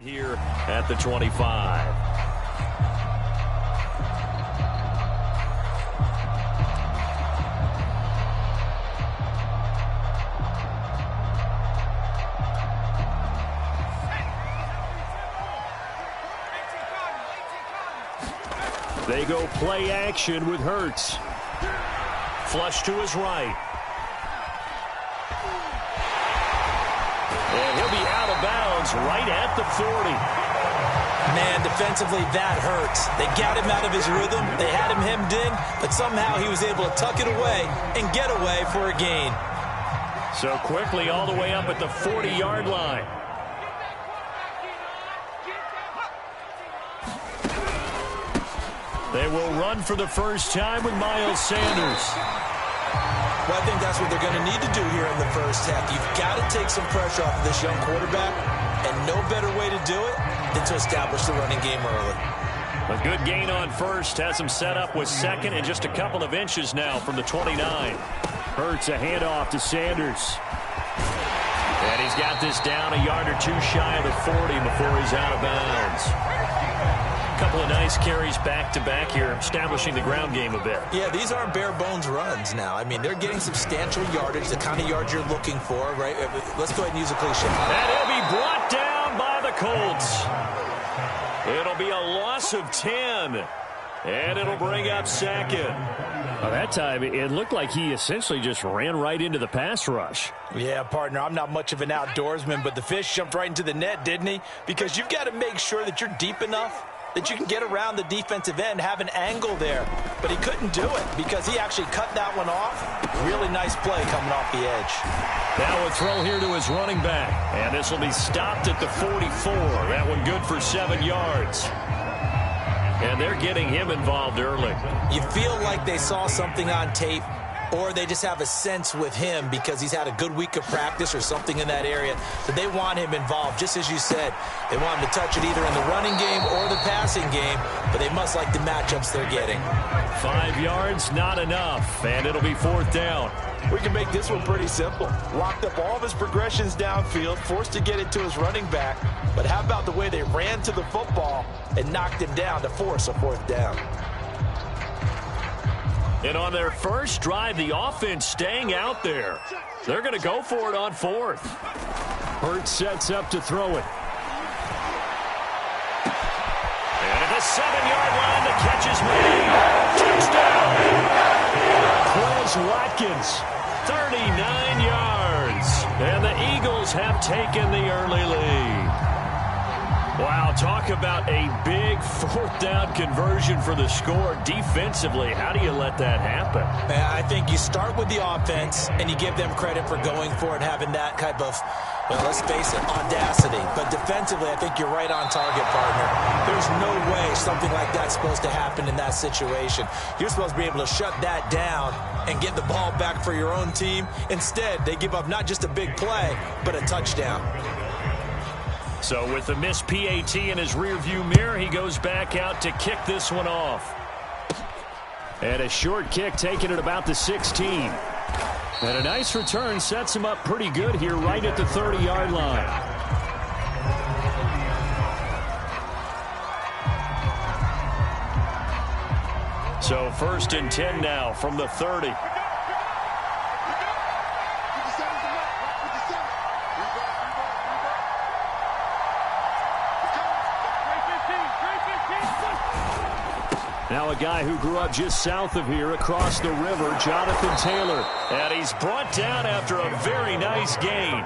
Here at the 25. They go play action with Hurts. Flush to his right. And he'll be out of bounds right at the 40. Man, defensively, that hurts. They got him out of his rhythm. They had him hemmed in, but somehow he was able to tuck it away and get away for a gain. So quickly all the way up at the 40-yard line. They will run for the first time with Miles Sanders. Well, I think that's what they're going to need to do here in the first half. You've got to take some pressure off of this young quarterback, and no better way to do it than to establish the running game early. A good gain on first has him set up with second and just a couple of inches now from the 29. Hurts a handoff to Sanders. And he's got this down a yard or two shy of the 40 before he's out of bounds. Couple of nice carries back-to-back here, establishing the ground game a bit. Yeah, these aren't bare-bones runs now. I mean, they're getting substantial yardage, the kind of yards you're looking for, right? Let's go ahead and use a cliche. And he'll be brought down by the Colts. It'll be a loss of 10, and it'll bring up second. Well, that time, it looked like he essentially just ran right into the pass rush. Yeah, partner, I'm not much of an outdoorsman, but the fish jumped right into the net, didn't he? Because you've got to make sure that you're deep enough that you can get around the defensive end, have an angle there. But he couldn't do it because he actually cut that one off. Really nice play coming off the edge. Now a throw here to his running back. And this will be stopped at the 44. That one good for 7 yards. And they're getting him involved early. You feel like they saw something on tape, or they just have a sense with him because he's had a good week of practice or something in that area that they want him involved. Just as you said, they want him to touch it either in the running game or the passing game, but they must like the matchups they're getting. 5 yards, not enough, and it'll be 4th down. We can make this one pretty simple. Locked up all of his progressions downfield, forced to get it to his running back, but how about the way they ran to the football and knocked him down to force a 4th down? And on their first drive, the offense staying out there. They're going to go for it on 4th. Hurts sets up to throw it. And at the 7-yard line, the catch is made. Touchdown! Quez Watkins, 39 yards. And the Eagles have taken the early lead. Wow, talk about a big 4th down conversion for the score. Defensively, how do you let that happen? I think you start with the offense, and you give them credit for going for it, having that type of, well, let's face it, audacity. But defensively, I think you're right on target, partner. There's no way something like that's supposed to happen in that situation. You're supposed to be able to shut that down and get the ball back for your own team. Instead, they give up not just a big play, but a touchdown. So with the missed PAT in his rearview mirror, he goes back out to kick this one off. And a short kick taken at about the 16. And a nice return sets him up pretty good here right at the 30-yard line. So 1st and 10 now from the 30. Now a guy who grew up just south of here across the river, Jonathan Taylor. And he's brought down after a very nice gain.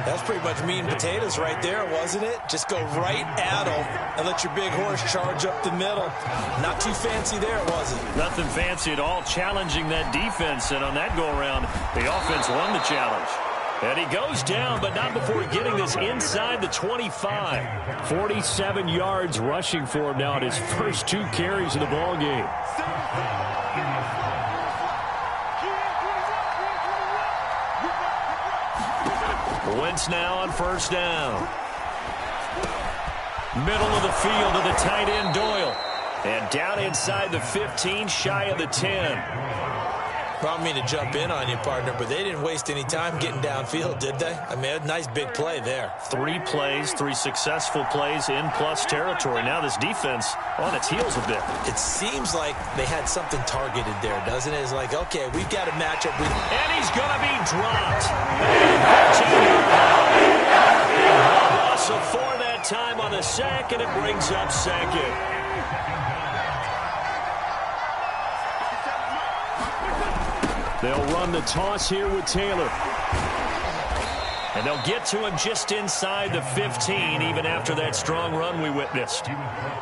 That's pretty much meat and potatoes right there, wasn't it? Just go right at him and let your big horse charge up the middle. Not too fancy there, was it? Nothing fancy at all, challenging that defense. And on that go-around, the offense won the challenge. And he goes down, but not before getting this inside the 25. 47 yards rushing for him now at his first 2 carries of the ball game. Wentz now on 1st down. Middle of the field to the tight end, Doyle. And down inside the 15, shy of the 10. Brought me to jump in on you, partner, but they didn't waste any time getting downfield, did they? I mean, a nice big play there. 3 plays, 3 successful plays in plus territory. Now this defense on its heels a bit. It seems like they had something targeted there, doesn't it? It's like, okay, we've got to match up with... And he's going to be dropped. Loss of 4 that time on the sack, and it brings up second. They'll run the toss here with Taylor. And they'll get to him just inside the 15, even after that strong run we witnessed.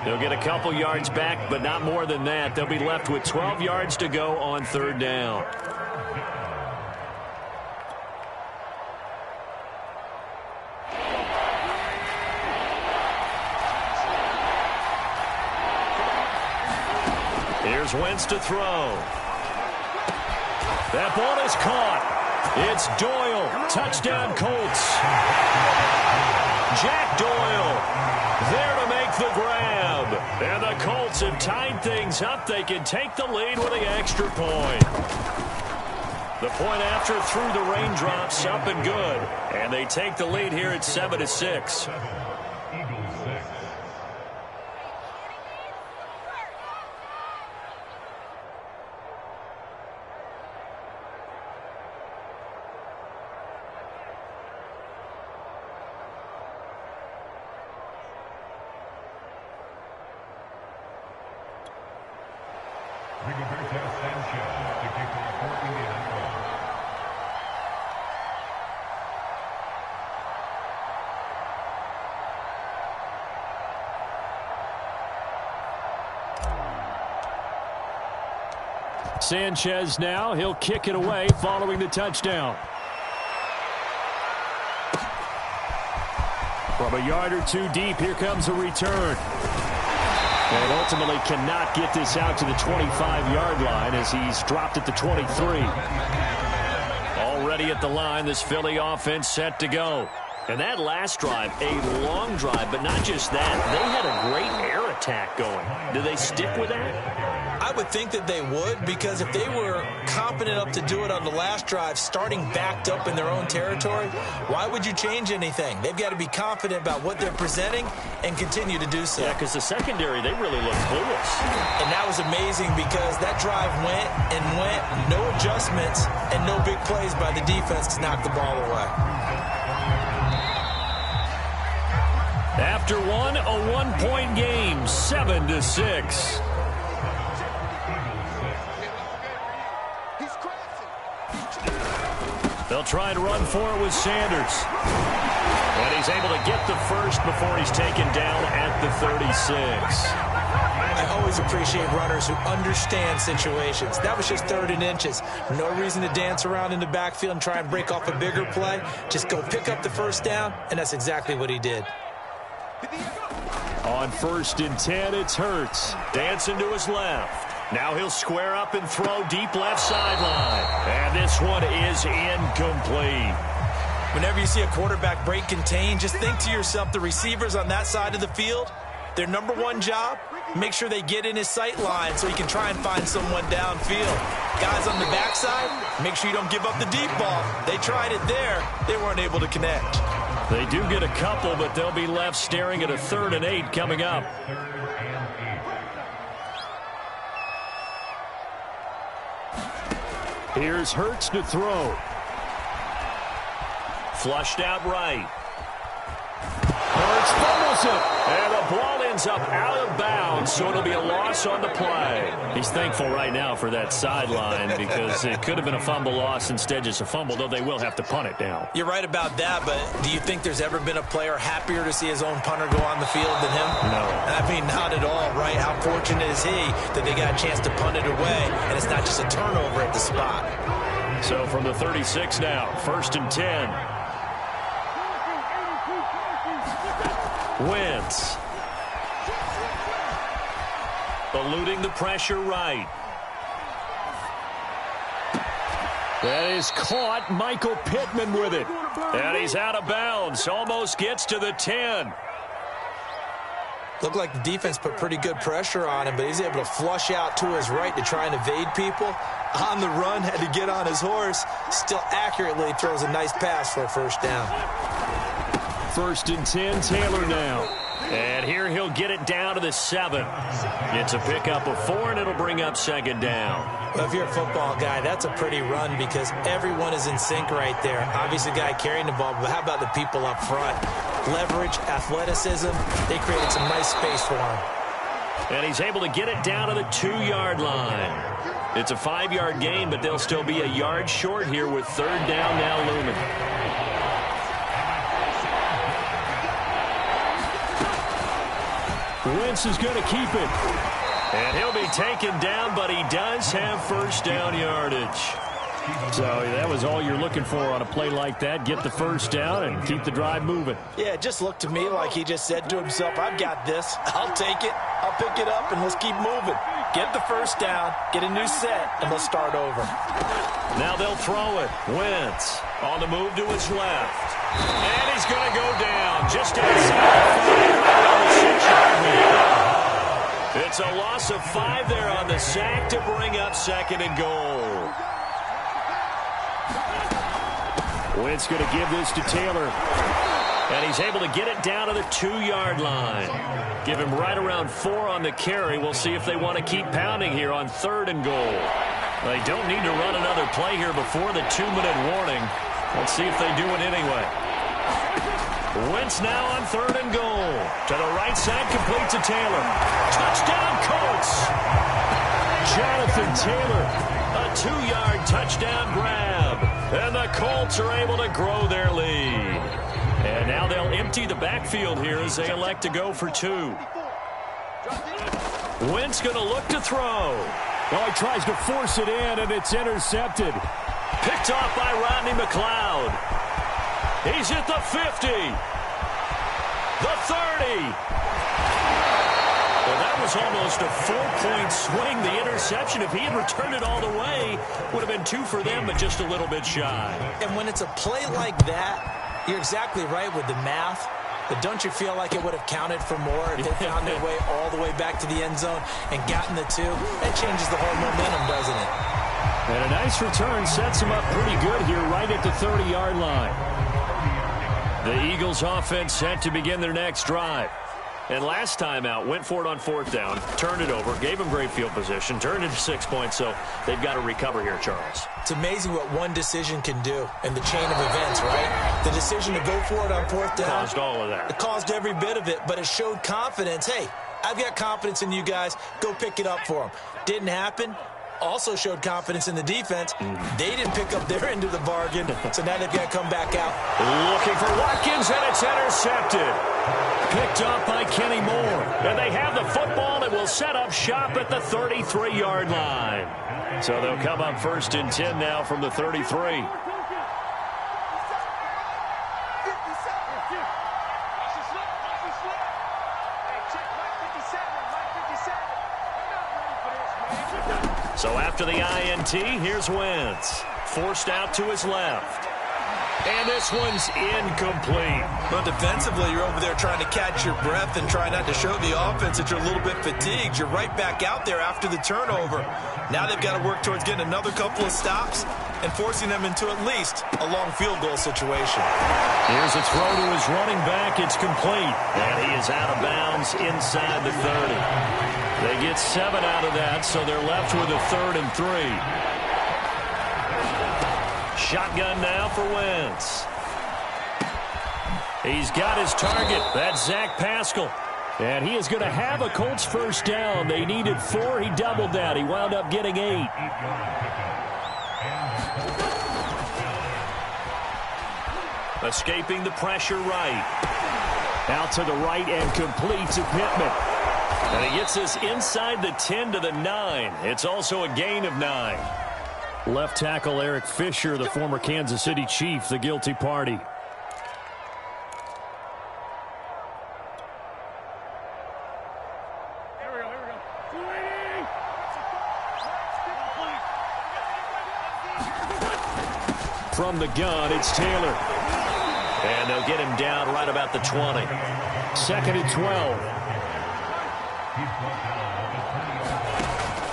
They'll get a couple yards back, but not more than that. They'll be left with 12 yards to go on 3rd down. Here's Wentz to throw. That ball is caught. It's Doyle. Touchdown, Colts. Jack Doyle there to make the grab. And the Colts have tied things up. They can take the lead with the extra point. The point after through the raindrops, up and good. And they take the lead here at 7-6. Sanchez now. He'll kick it away following the touchdown. From a yard or 2 deep, here comes a return. And ultimately cannot get this out to the 25-yard line as he's dropped at the 23. Already at the line, this Philly offense set to go. And that last drive, a long drive, but not just that. They had a great air attack going. Do they stick with that? I would think that they would, because if they were confident enough to do it on the last drive, starting backed up in their own territory, why would you change anything? They've got to be confident about what they're presenting and continue to do so. Yeah, because the secondary, they really look clueless. And that was amazing because that drive went and went, no adjustments and no big plays by the defense to knock the ball away. After one, a 1-point game, 7-6. They'll try and run for it with Sanders. And he's able to get the first before he's taken down at the 36. I always appreciate runners who understand situations. That was just 3rd and inches. No reason to dance around in the backfield and try and break off a bigger play. Just go pick up the first down, and that's exactly what he did. On 1st and 10, it's Hurts. Dancing to his left. Now he'll square up and throw deep left sideline. And this one is incomplete. Whenever you see a quarterback break contain, just think to yourself, the receivers on that side of the field, their number 1 job, make sure they get in his sight line so he can try and find someone downfield. Guys on the backside, make sure you don't give up the deep ball. They tried it there. They weren't able to connect. They do get a couple, but they'll be left staring at a 3rd and 8 coming up. Here's Hurts to throw. Flushed out right. Hurts fumbles it. And the ball ends up out of bounds, so it'll be a loss on the play. He's thankful right now for that sideline because it could have been a fumble loss, instead just a fumble, though they will have to punt it down. You're right about that, but do you think there's ever been a player happier to see his own punter go on the field than him? No. I mean, not at all, right? How fortunate is he that they got a chance to punt it away, and it's not just a turnover at the spot. So from the 36 now, 1st and 10. Wentz. Eluding the pressure right. That is caught. Michael Pittman with it. And he's out of bounds. Almost gets to the 10. Looked like the defense put pretty good pressure on him, but he's able to flush out to his right to try and evade people. On the run, had to get on his horse. Still accurately throws a nice pass for a first down. 1st and 10, Taylor now. And here he'll get it down to the 7. It's a pickup of 4, and it'll bring up 2nd down. Well, if you're a football guy, that's a pretty run because everyone is in sync right there. Obviously, the guy carrying the ball, but how about the people up front? Leverage, athleticism, they created some nice space for him. And he's able to get it down to the 2-yard line. It's a 5-yard gain, but they'll still be a yard short here with 3rd down now looming. Wentz is going to keep it. And he'll be taken down, but he does have 1st down yardage. So that was all you're looking for on a play like that. Get the 1st down and keep the drive moving. Yeah, it just looked to me like he just said to himself, I've got this. I'll take it. I'll pick it up, and let's keep moving. Get the 1st down, get a new set, and let's start over. Now they'll throw it. Wentz on the move to his left. And he's going to go down just outside the 6-yard line. It's a loss of 5 there on the sack to bring up 2nd and goal. Wentz going to give this to Taylor. And he's able to get it down to the 2-yard line. Give him right around 4 on the carry. We'll see if they want to keep pounding here on 3rd and goal. They don't need to run another play here before the 2-minute warning. Let's see if they do it anyway. Wentz now on 3rd and goal. To the right side, complete to Taylor. Touchdown, Colts! Jonathan Taylor, a 2-yard touchdown grab. And the Colts are able to grow their lead. And now they'll empty the backfield here as they elect to go for 2. Wentz going to look to throw. Well, he tries to force it in, and it's intercepted. Picked off by Rodney McLeod. He's at the 50. The 30. Well, that was almost a 4-point swing. The interception, if he had returned it all the way, would have been 2 for them, but just a little bit shy. And when it's a play like that, you're exactly right with the math. But don't you feel like it would have counted for more if they found their way all the way back to the end zone and gotten the 2? That changes the whole momentum, doesn't it? And a nice return sets him up pretty good here right at the 30-yard line. The Eagles offense set to begin their next drive. And last time out, went for it on 4th down, turned it over, gave them great field position, turned it to 6 points, so they've got to recover here, Charles. It's amazing what one decision can do in the chain of events, right? The decision to go for it on 4th down. Caused all of that. It caused every bit of it, but it showed confidence. Hey, I've got confidence in you guys. Go pick it up for them. Didn't happen. Also showed confidence in the defense. They didn't pick up their end of the bargain, so now they've got to come back out. Looking for Watkins, and it's intercepted. Picked up by Kenny Moore. And they have the football that will set up shop at the 33-yard line. So they'll come up 1st and 10 now from the 33. So after the INT, here's Wentz. Forced out to his left. And this one's incomplete. But defensively, you're over there trying to catch your breath and try not to show the offense that you're a little bit fatigued. You're right back out there after the turnover. Now they've got to work towards getting another couple of stops and forcing them into at least a long field goal situation. Here's a throw to his running back. It's complete. And he is out of bounds inside the 30. They get 7 out of that, so they're left with a 3rd and 3. Shotgun now for Wentz. He's got his target. That's Zach Pascal. And he is going to have a Colts 1st down. They needed 4. He doubled that. He wound up getting 8. Escaping the pressure right. Out to the right and complete to Pittman. And he gets this inside the 10 to the 9. It's also a gain of 9. Left tackle Eric Fisher, the former Kansas City Chief, the guilty party. From the gun, it's Taylor. And they'll get him down right about the 20. 2nd and 12.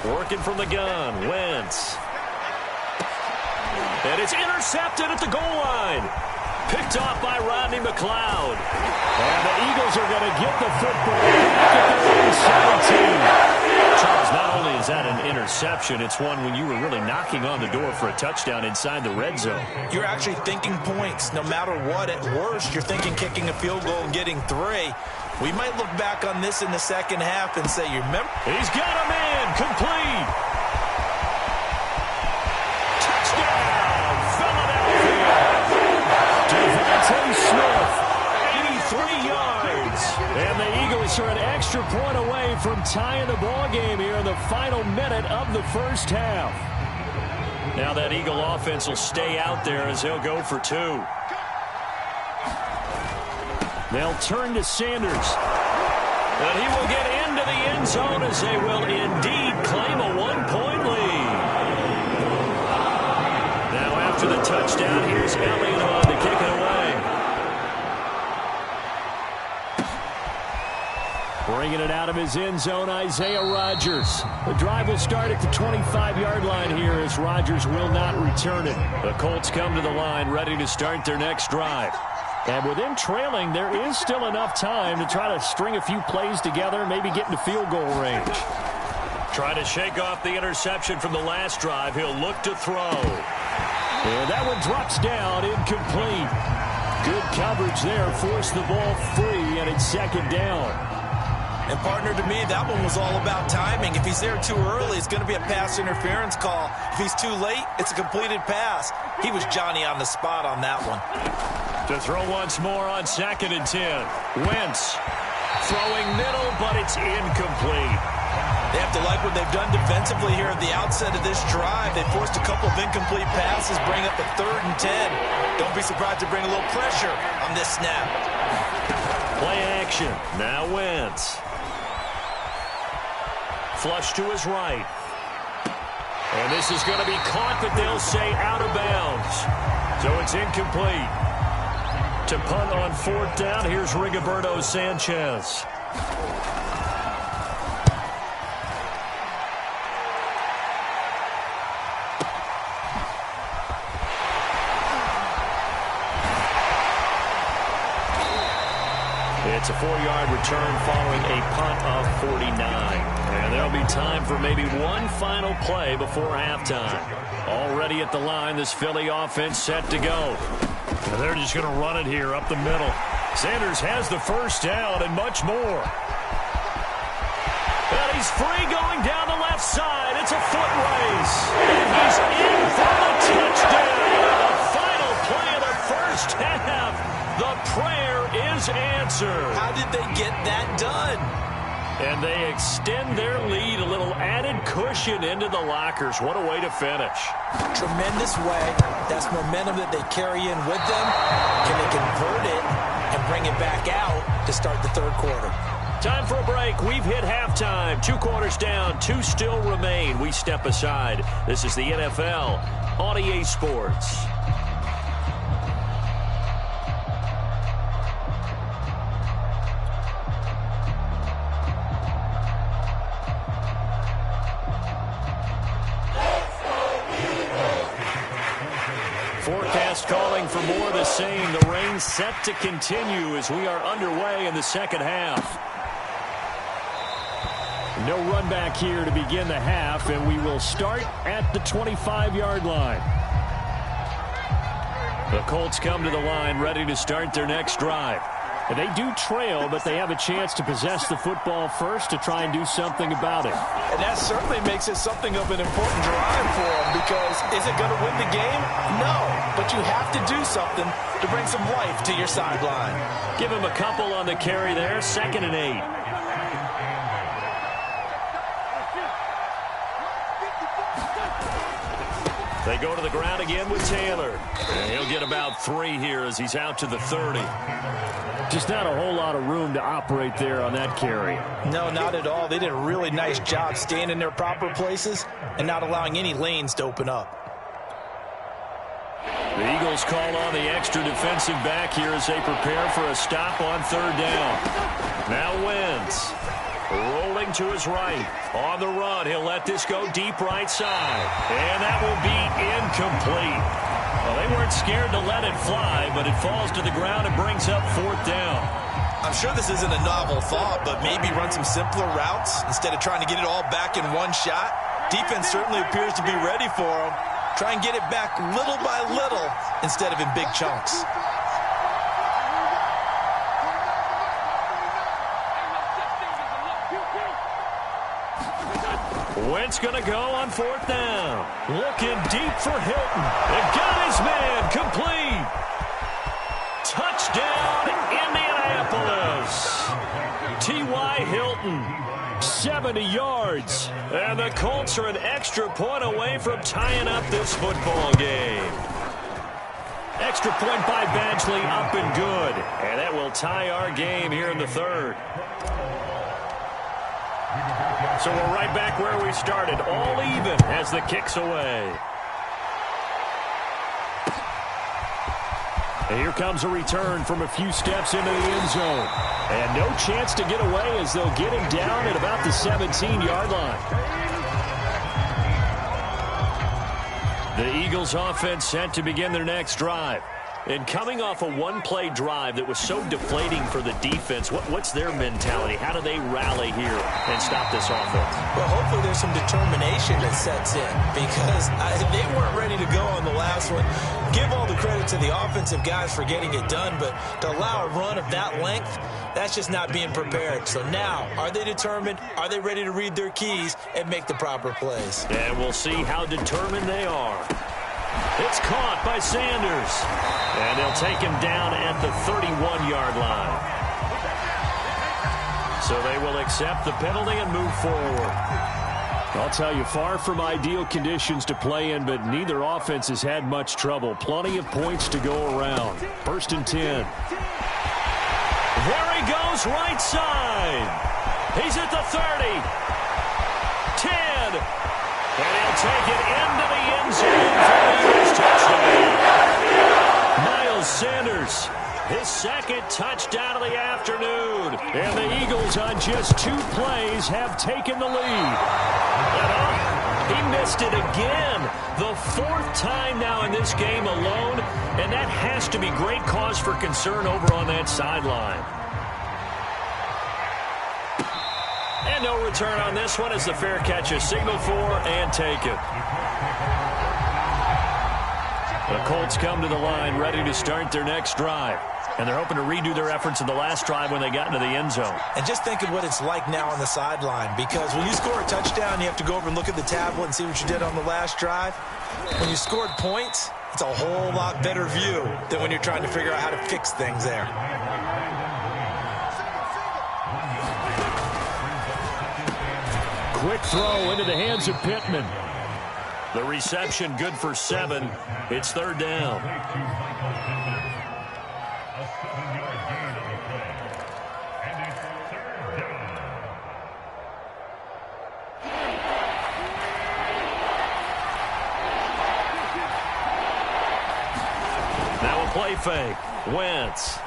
Working from the gun, Wentz. And it's intercepted at the goal line. Picked off by Rodney McLeod. And the Eagles are going to get the football back at their own 17. Charles, not only is that an interception, it's one when you were really knocking on the door for a touchdown inside the red zone. You're actually thinking points. No matter what, at worst, you're thinking kicking a field goal and getting 3. We might look back on this in the second half and say, you remember? He's got a man, complete. Touchdown, Philadelphia. Devontae Smith, 83 yards. And the Eagles are an extra point away from tying the ball game here in the final minute of the first half. Now that Eagle offense will stay out there as they'll go for 2. They'll turn to Sanders. And he will get into the end zone as they will indeed claim a 1-point lead. Now after the touchdown, here's Elliott on to kick it away. Bringing it out of his end zone, Isaiah Rodgers. The drive will start at the 25-yard line here as Rodgers will not return it. The Colts come to the line ready to start their next drive. And with them trailing, there is still enough time to try to string a few plays together, maybe get into field goal range. Try to shake off the interception from the last drive. He'll look to throw. And that one drops down, incomplete. Good coverage there, forced the ball free, and it's second down. And, partner, to me, that one was all about timing. If he's there too early, it's going to be a pass interference call. If he's too late, it's a completed pass. He was Johnny on the spot on that one. To throw once more on 2nd and 10. Wentz throwing middle, but it's incomplete. They have to like what they've done defensively here at the outset of this drive. They forced a couple of incomplete passes, bring up a 3rd and 10. Don't be surprised to bring a little pressure on this snap. Play action. Now Wentz. Flush to his right. And this is going to be caught, but they'll say out of bounds. So it's incomplete. To punt on 4th down, here's Rigoberto Sanchez. It's a 4-yard return following a punt of 49. And there'll be time for maybe one final play before halftime. Already at the line, this Philly offense set to go. And they're just going to run it here up the middle. Sanders has the first down and much more. And he's free going down the left side. It's a foot race. And he's in for the touchdown. The final play of the first half. The prayer is answered. How did they get that done? And they extend their lead, a little added cushion into the lockers. What a way to finish. Tremendous way. That's momentum that they carry in with them. Can they convert it and bring it back out to start the 3rd quarter? Time for a break. We've hit halftime. 2 quarters down, 2 still remain. We step aside. This is the NFL on EA Sports. Forecast calling for more of the same. The rain set to continue as we are underway in the second half. No run back here to begin the half, and we will start at the 25-yard line. The Colts come to the line ready to start their next drive. And they do trail, but they have a chance to possess the football first to try and do something about it. And that certainly makes it something of an important drive for them, because is it going to win the game? No, but you have to do something to bring some life to your sideline. Give him a couple on the carry there, 2nd and 8. They go to the ground again with Taylor. And he'll get about 3 here as he's out to the 30. Just not a whole lot of room to operate there on that carry. No, not at all. They did a really nice job staying in their proper places and not allowing any lanes to open up. The Eagles call on the extra defensive back here as they prepare for a stop on 3rd down. Now Wentz. Rolling to his right. On the run, he'll let this go deep right side. And that will be incomplete. Well, they weren't scared to let it fly, but it falls to the ground and brings up 4th down. I'm sure this isn't a novel thought, but maybe run some simpler routes instead of trying to get it all back in one shot. Defense certainly appears to be ready for him. Try and get it back little by little instead of in big chunks. Wentz going to go on 4th down. Looking deep for Hilton. They got his man complete. Touchdown, Indianapolis. T.Y. Hilton, 70 yards. And the Colts are an extra point away from tying up this football game. Extra point by Badgley, up and good. And that will tie our game here in the 3rd. So we're right back where we started, all even as the kick's away. And here comes a return from a few steps into the end zone. And no chance to get away as they'll get him down at about the 17-yard line. The Eagles offense set to begin their next drive. And coming off a one-play drive that was so deflating for the defense, what's their mentality? How do they rally here and stop this offense? Well, hopefully there's some determination that sets in because they weren't ready to go on the last one. Give all the credit to the offensive guys for getting it done, but to allow a run of that length, that's just not being prepared. So now, are they determined? Are they ready to read their keys and make the proper plays? And we'll see how determined they are. It's caught by Sanders. And they'll take him down at the 31-yard line. So they will accept the penalty and move forward. I'll tell you, far from ideal conditions to play in, but neither offense has had much trouble. Plenty of points to go around. 1st and 10. There he goes, right side. He's at the 30. 10. And he'll take it into the end zone for the Eagles touchdown. Miles Sanders, his 2nd touchdown of the afternoon. And the Eagles on just 2 plays have taken the lead. He missed it again. The 4th time now in this game alone. And that has to be great cause for concern over on that sideline. And no return on this one as the fair catch is signaled for and taken. The Colts come to the line ready to start their next drive. And they're hoping to redo their efforts in the last drive when they got into the end zone. And just think of what it's like now on the sideline, because when you score a touchdown, you have to go over and look at the tablet and see what you did on the last drive. When you scored points, it's a whole lot better view than when you're trying to figure out how to fix things there. Quick throw into the hands of Pittman. The reception good for 7. It's 3rd down. Now a play fake. Wentz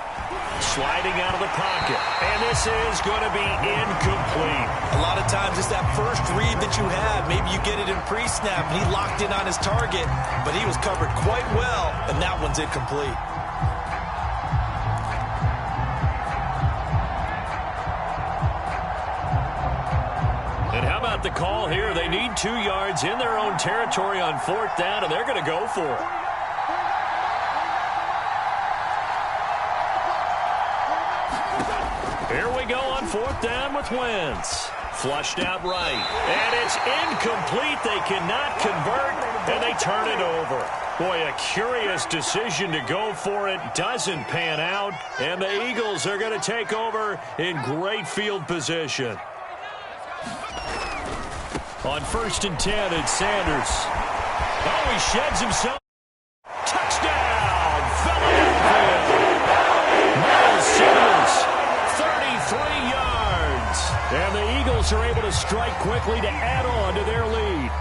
sliding out of the pocket. And this is going to be incomplete. A lot of times it's that first read that you have. Maybe you get it in pre-snap, and he locked in on his target, but he was covered quite well, and that one's incomplete. And how about the call here? They need 2 yards in their own territory on 4th down, and they're going to go for it. Here we go on 4th down with Wentz. Flushed out right. And it's incomplete. They cannot convert, and they turn it over. Boy, a curious decision to go for it. Doesn't pan out, and the Eagles are going to take over in great field position. On 1st and 10, it's Sanders. Oh, he sheds himself. Touchdown, Philadelphia. Miles Sanders. 33 yards. And the Eagles are able to strike quickly to add on to their lead.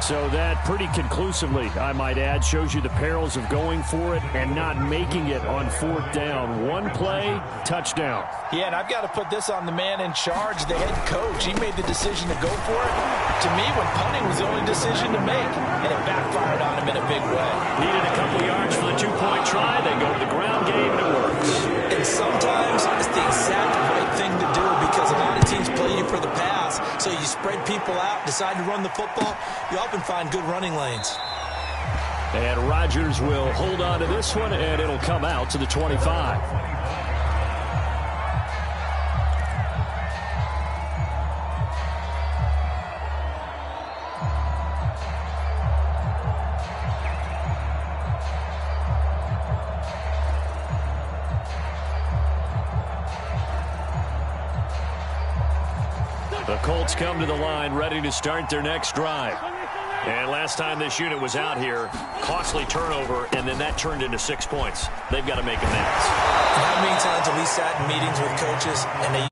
So that pretty conclusively, I might add, shows you the perils of going for it and not making it on 4th down. One play, touchdown. Yeah, and I've got to put this on the man in charge, the head coach. He made the decision to go for it. To me, when punting was the only decision to make, and it backfired on him in a big way. Needed a couple yards for the 2-point try. They go to the ground game, and it works. And sometimes it's the exact right thing to do because a lot of teams play you for the pass. So you spread people out, decide to run the football. You often find good running lanes. And Rodgers will hold on to this one, and it'll come out to the 25. The Colts come to the line ready to start their next drive. And last time this unit was out here, costly turnover, and then that turned into 6 points. They've got to make amends. How many times have we sat in meetings with coaches and they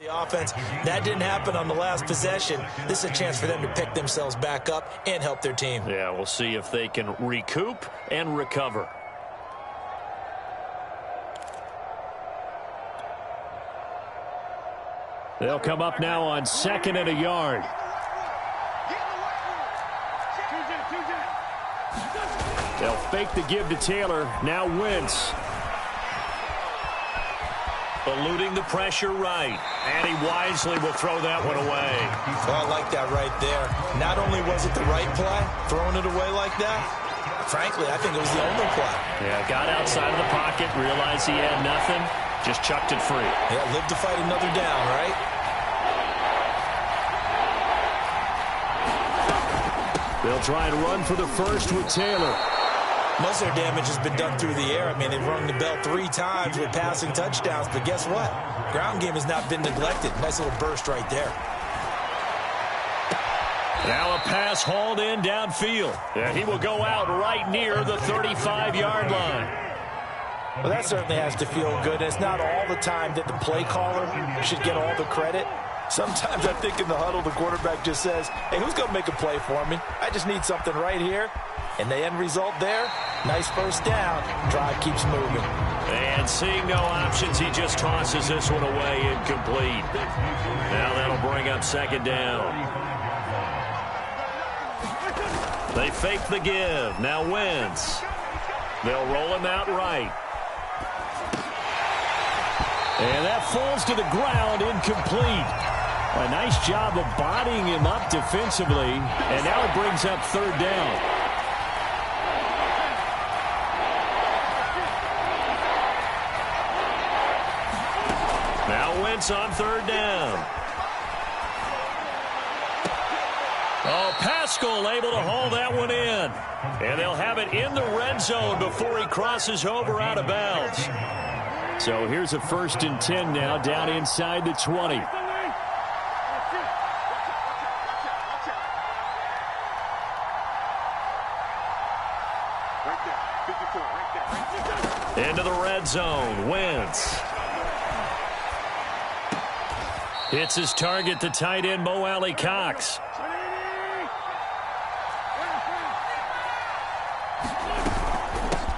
the offense? That didn't happen on the last possession. This is a chance for them to pick themselves back up and help their team. Yeah, we'll see if they can recoup and recover. They'll come up now on 2nd and a yard. They'll fake the give to Taylor. Now Wentz. Eluding the pressure right. And he wisely will throw that one away. Well, I like that right there. Not only was it the right play, throwing it away like that, frankly, I think it was the only play. Yeah, got outside of the pocket, realized he had nothing, just chucked it free. Yeah, live to fight another down, right? They'll try and run for the first with Taylor. Most of their damage has been done through the air. I mean, they've rung the bell 3 times with passing touchdowns, but guess what? Ground game has not been neglected. Nice little burst right there. Now a pass hauled in downfield. And he will go out right near the 35-yard line. Well, that certainly has to feel good. It's not all the time that the play caller should get all the credit. Sometimes I think in the huddle, the quarterback just says, hey, who's going to make a play for me? I just need something right here. And the end result there, nice first down. Drive keeps moving. And seeing no options, he just tosses this one away, incomplete. Now that'll bring up 2nd down. They fake the give. Now Wentz. They'll roll him out right. And that falls to the ground, incomplete. A nice job of bodying him up defensively. And now it brings up 3rd down. Now Wentz on 3rd down. Oh, Pascal able to haul that one in. And they'll have it in the red zone before he crosses over out of bounds. So here's a 1st and 10 now, down inside the 20. Into the red zone, Wentz. Hits his target, the tight end, Mo Alley Cox.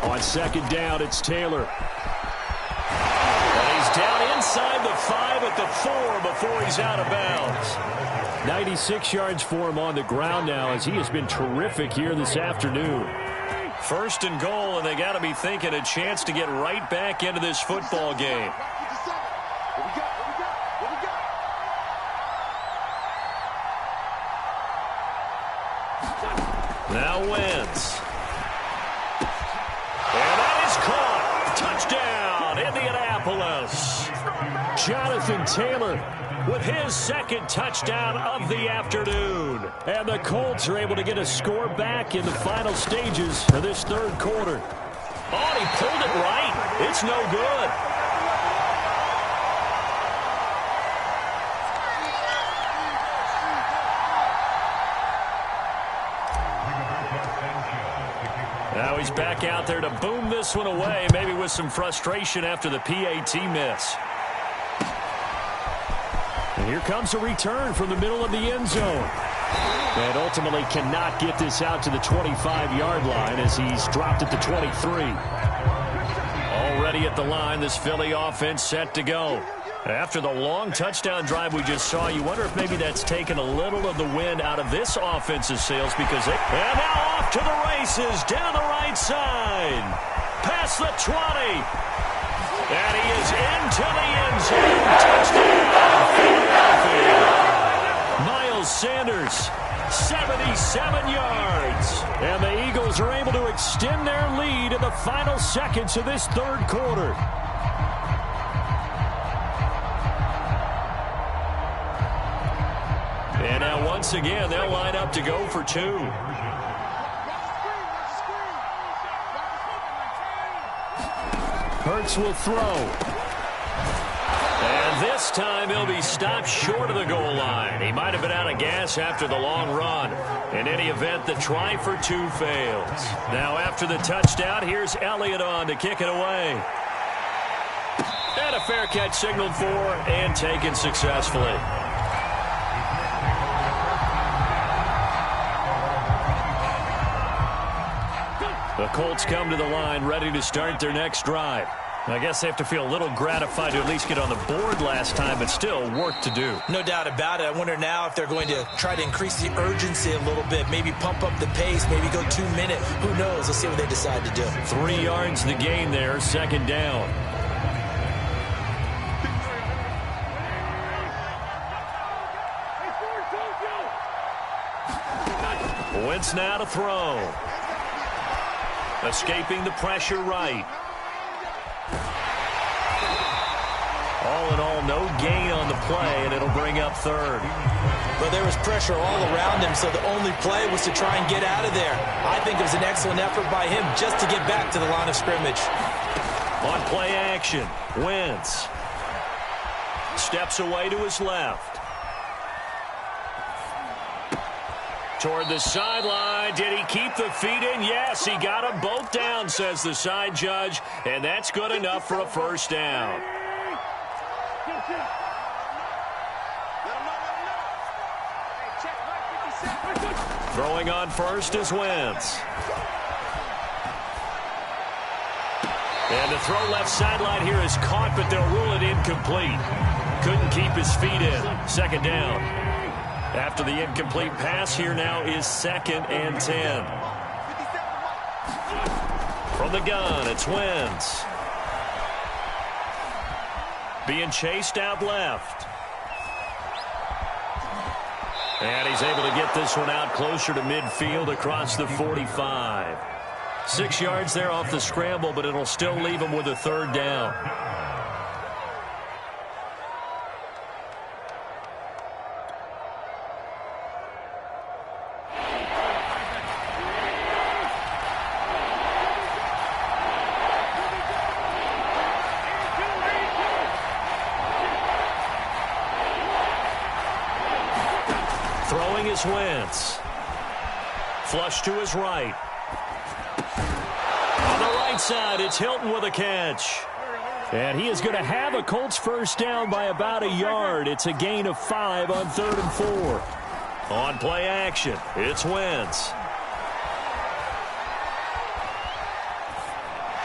On 2nd down, it's Taylor. And he's down inside the 5 at the 4 before he's out of bounds. 96 yards for him on the ground now as he has been terrific here this afternoon. 1st and goal, and they got to be thinking a chance to get right back into this football game. Now Wentz. And that is caught. Touchdown, Indianapolis. Jonathan Taylor with his 2nd touchdown of the afternoon. And the Colts are able to get a score back in the final stages of this 3rd quarter. Oh, he pulled it right. It's no good. Now he's back out there to boom this one away, maybe with some frustration after the PAT miss. Here comes a return from the middle of the end zone. And ultimately cannot get this out to the 25-yard line as he's dropped at the 23. Already at the line, this Philly offense set to go. After the long touchdown drive we just saw, you wonder if maybe that's taken a little of the wind out of this offense's sails because they... And now off to the races down the right side. Past the 20. And he is into the end zone. Touchdown, Philadelphia. Miles Sanders, 77 yards. And the Eagles are able to extend their lead in the final seconds of this third quarter. And now once again, they'll line up to go for two. Hurts will throw. And this time he'll be stopped short of the goal line. He might have been out of gas after the long run. In any event, the try for two fails. Now after the touchdown, here's Elliott on to kick it away. And a fair catch signaled for and taken successfully. The Colts come to the line ready to start their next drive. I guess they have to feel a little gratified to at least get on the board last time, but still work to do. No doubt about it. I wonder now if they're going to try to increase the urgency a little bit, maybe pump up the pace, maybe go 2 minute. Who knows? Let's see what they decide to do. 3 yards the gain there, second down. Wentz now to throw. Escaping the pressure right. All in all, no gain on the play, and it'll bring up third. But there was pressure all around him, so the only play was to try and get out of there. I think it was an excellent effort by him just to get back to the line of scrimmage. On play action, Wentz steps away to his left. Toward the sideline. Did he keep the feet in? Yes, he got them both down, says the side judge, and that's good enough for a first down. Throwing on first is Wentz. And the throw left sideline here is caught, but they'll rule it incomplete. Couldn't keep his feet in. Second down. After the incomplete pass, here now is 2nd and 10. From the gun, it's Wentz. Being chased out left. And he's able to get this one out closer to midfield across the 45. 6 yards there off the scramble, but it'll still leave him with a third down. Throwing is Wentz. Flush to his right. On the right side, it's Hilton with a catch. And he is going to have a Colts first down by about a yard. It's a gain of 5 on 3rd and 4. On play action, it's Wentz.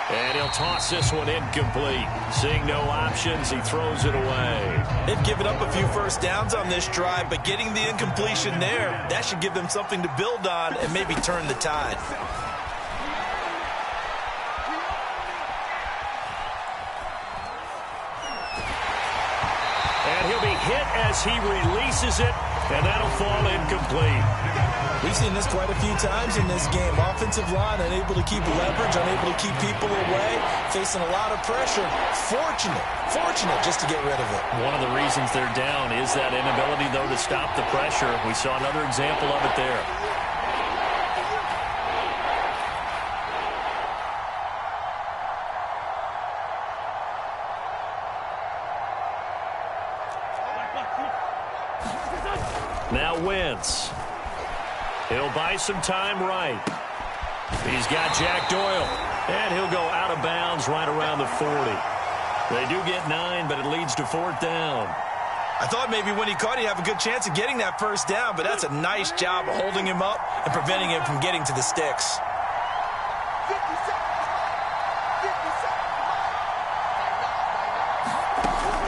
And he'll toss this one incomplete. Seeing no options, he throws it away. They've given up a few first downs on this drive, but getting the incompletion there, that should give them something to build on and maybe turn the tide. And he'll be hit as he releases it, and that'll fall incomplete. We've seen this quite a few times in this game. Offensive line unable to keep leverage, unable to keep people away, facing a lot of pressure. Fortunate just to get rid of it. One of the reasons they're down is that inability, though, to stop the pressure. We saw another example of it there. Now Wentz. He'll buy some time right. He's got Jack Doyle. And he'll go out of bounds right around the 40. They do get 9, but it leads to 4th down. I thought maybe when he caught it, he'd have a good chance of getting that first down, but that's a nice job of holding him up and preventing him from getting to the sticks.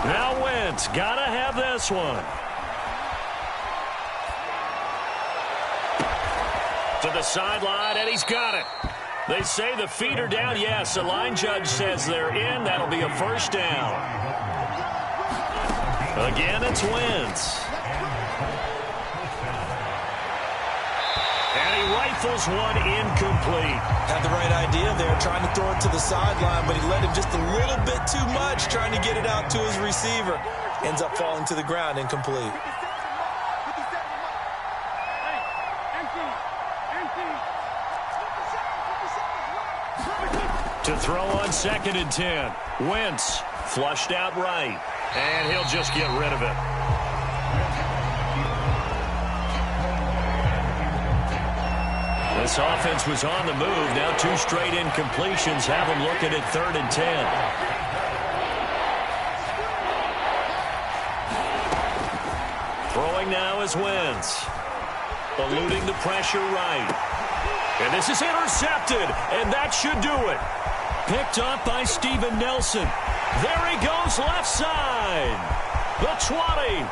Now Wentz, gotta have this one. To the sideline, and he's got it. They say the feet are down. Yes, the line judge says they're in. That'll be a first down. Again, it's Wentz. And he rifles one incomplete. Had the right idea there, trying to throw it to the sideline, but he let him just a little bit too much, trying to get it out to his receiver. Ends up falling to the ground, incomplete. To throw on 2nd and 10. Wentz flushed out right. And he'll just get rid of it. This offense was on the move. Now 2 straight incompletions have them looking at 3rd and 10. Throwing now is Wentz. Eluding the pressure right. And this is intercepted. And that should do it. Picked up by Steven Nelson. There he goes left side. The 20.